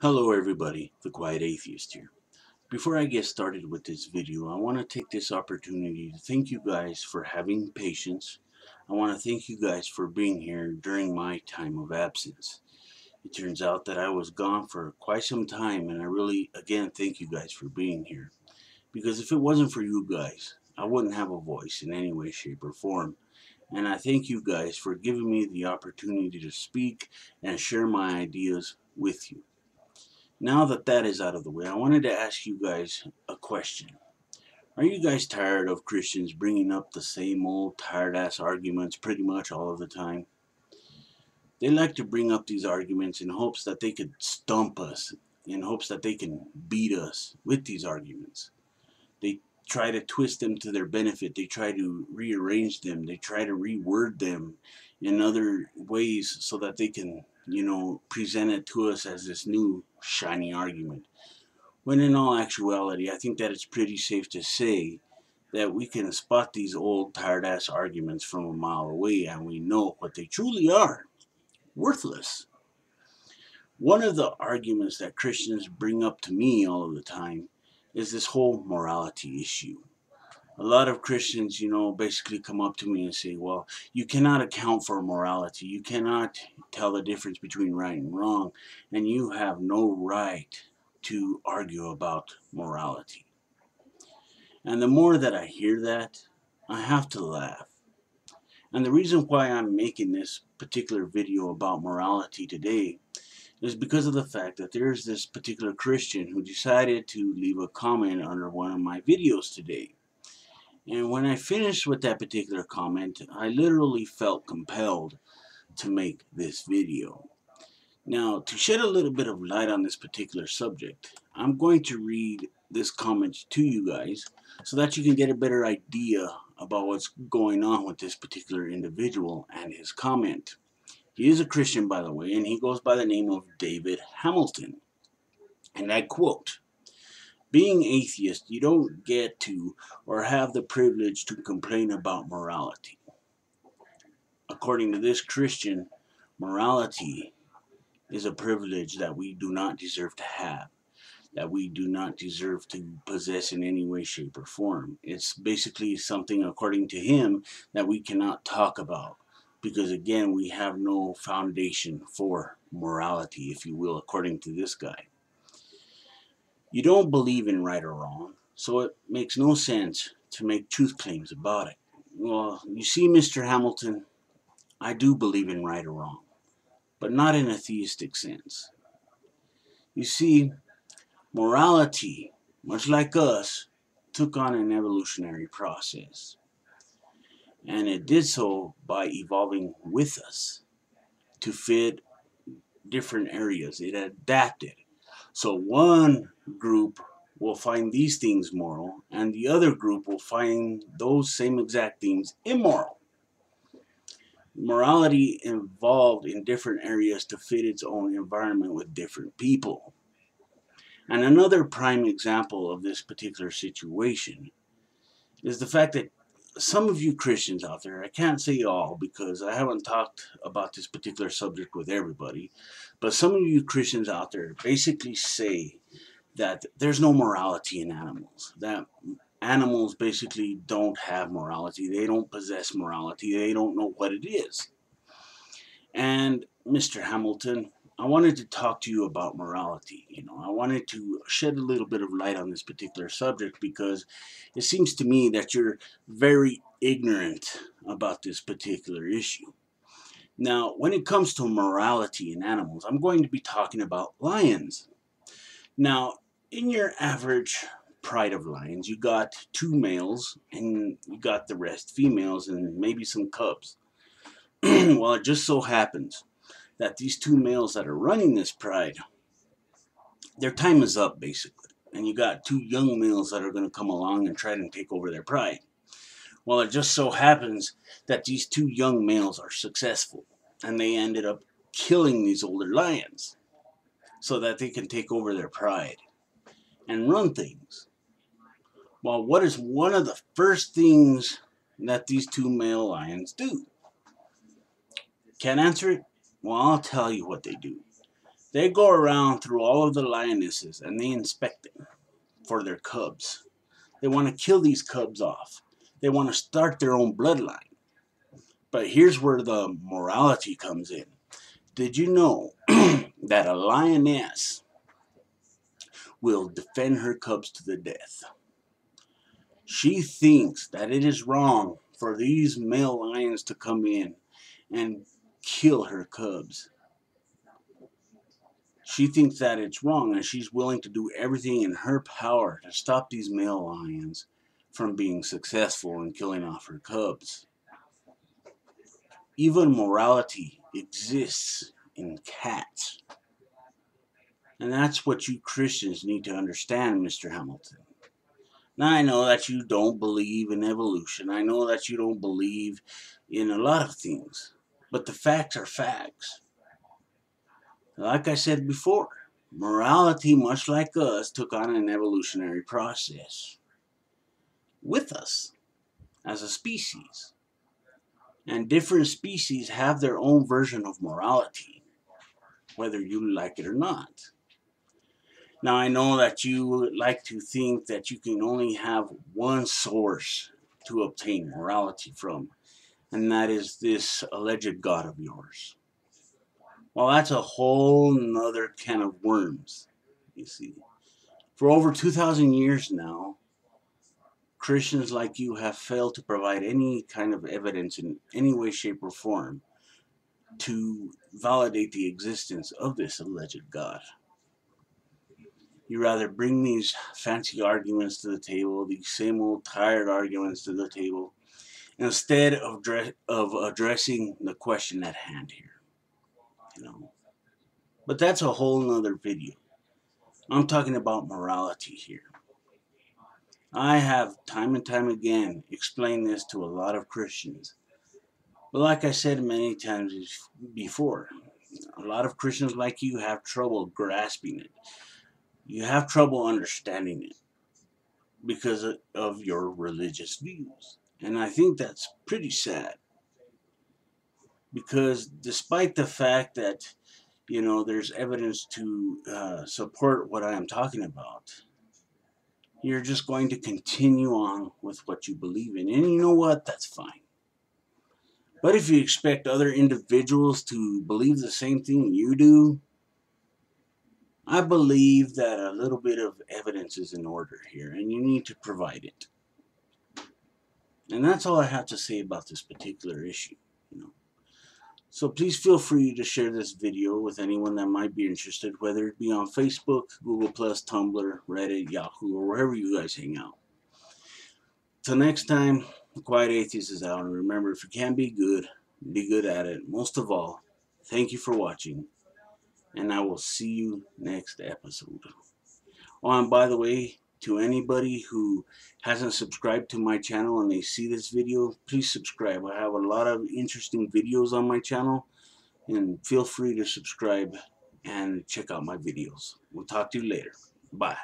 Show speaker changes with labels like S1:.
S1: Hello everybody, the Quiet Atheist here. Before I get started with this video, I want to take this opportunity to thank you guys for having patience. I want to thank you guys for being here during my time of absence. It turns out that I was gone for quite some time, and I really, again, thank you guys for being here. Because if it wasn't for you guys, I wouldn't have a voice in any way, shape, or form. And I thank you guys for giving me the opportunity to speak and share my ideas with you. Now that that is out of the way, I wanted to ask you guys a question. Are you guys tired of Christians bringing up the same old tired ass arguments pretty much all of the time? They like to bring up these arguments in hopes that they could stump us, in hopes that they can beat us with these arguments. They try to twist them to their benefit. They try to rearrange them. They try to reword them in other ways so that they can, present it to us as this new shiny argument. When in all actuality, I think that it's pretty safe to say that we can spot these old tired ass arguments from a mile away, and we know what they truly are: worthless. One of the arguments that Christians bring up to me all of the time is this whole morality issue. A lot of Christians, basically come up to me and say, well, you cannot account for morality. You cannot tell the difference between right and wrong, and you have no right to argue about morality. And the more that I hear that, I have to laugh. And the reason why I'm making this particular video about morality today is because of the fact that there's this particular Christian who decided to leave a comment under one of my videos today. And when I finished with that particular comment, I literally felt compelled to make this video. Now, to shed a little bit of light on this particular subject, I'm going to read this comment to you guys so that you can get a better idea about what's going on with this particular individual and his comment. He is a Christian, by the way, and he goes by the name of David Hamilton. And I quote, "Being atheist, you don't get to or have the privilege to complain about morality. According to this Christian, morality is a privilege that we do not deserve to have, that we do not deserve to possess in any way, shape, or form. It's basically something, according to him, that we cannot talk about because, again, we have no foundation for morality, if you will, according to this guy. You don't believe in right or wrong, so it makes no sense to make truth claims about it." Well, you see, Mr. Hamilton, I do believe in right or wrong, but not in a theistic sense. You see, morality, much like us, took on an evolutionary process. And it did so by evolving with us to fit different areas. It adapted. So one group will find these things moral, and the other group will find those same exact things immoral. Morality evolved in different areas to fit its own environment with different people. And another prime example of this particular situation is the fact that some of you Christians out there, I can't say all because I haven't talked about this particular subject with everybody, but some of you Christians out there basically say that there's no morality in animals, that animals basically don't have morality, they don't possess morality, they don't know what it is. And Mr. Hamilton, I wanted to talk to you about morality. I wanted to shed a little bit of light on this particular subject because it seems to me that you're very ignorant about this particular issue. Now, when it comes to morality in animals, I'm going to be talking about lions. Now, in your average pride of lions, you got two males and you got the rest females and maybe some cubs. Well, it just so happens that these two males that are running this pride, their time is up basically. And you got two young males that are going to come along and try to take over their pride. Well, it just so happens that these two young males are successful and they ended up killing these older lions so that they can take over their pride and run things. Well, what is one of the first things that these two male lions do? Can't answer it? Well, I'll tell you what they do. They go around through all of the lionesses and they inspect them for their cubs. They want to kill these cubs off. They want to start their own bloodline. But here's where the morality comes in. Did you know that a lioness will defend her cubs to the death? She thinks that it is wrong for these male lions to come in and kill her cubs. She thinks that it's wrong, and she's willing to do everything in her power to stop these male lions from being successful in killing off her cubs. Even morality exists in cats. And that's what you Christians need to understand, Mr. Hamilton. Now, I know that you don't believe in evolution. I know that you don't believe in a lot of things. But the facts are facts. Like I said before, morality, much like us, took on an evolutionary process with us as a species. And different species have their own version of morality, whether you like it or not. Now, I know that you like to think that you can only have one source to obtain morality from, and that is this alleged God of yours. Well, that's a whole nother can of worms, you see. For over 2,000 years now, Christians like you have failed to provide any kind of evidence in any way, shape, or form to validate the existence of this alleged God. You rather bring these fancy arguments to the table, these same old tired arguments to the table, instead of addressing the question at hand here. But that's a whole nother video. I'm talking about morality here. I have time and time again explained this to a lot of Christians. But like I said many times before, a lot of Christians like you have trouble grasping it. You have trouble understanding it because of your religious views. And I think that's pretty sad. Because despite the fact that, there's evidence to support what I am talking about, you're just going to continue on with what you believe in. And you know what? That's fine. But if you expect other individuals to believe the same thing you do, I believe that a little bit of evidence is in order here, and you need to provide it. And that's all I have to say about this particular issue. So please feel free to share this video with anyone that might be interested, whether it be on Facebook, Google+, Tumblr, Reddit, Yahoo, or wherever you guys hang out. Till next time, the Quiet Atheist is out, and remember, if you can be good at it. Most of all, thank you for watching, and I will see you next episode. Oh, and by the way, to anybody who hasn't subscribed to my channel and they see this video, please subscribe. I have a lot of interesting videos on my channel, and feel free to subscribe and check out my videos. We'll talk to you later. Bye.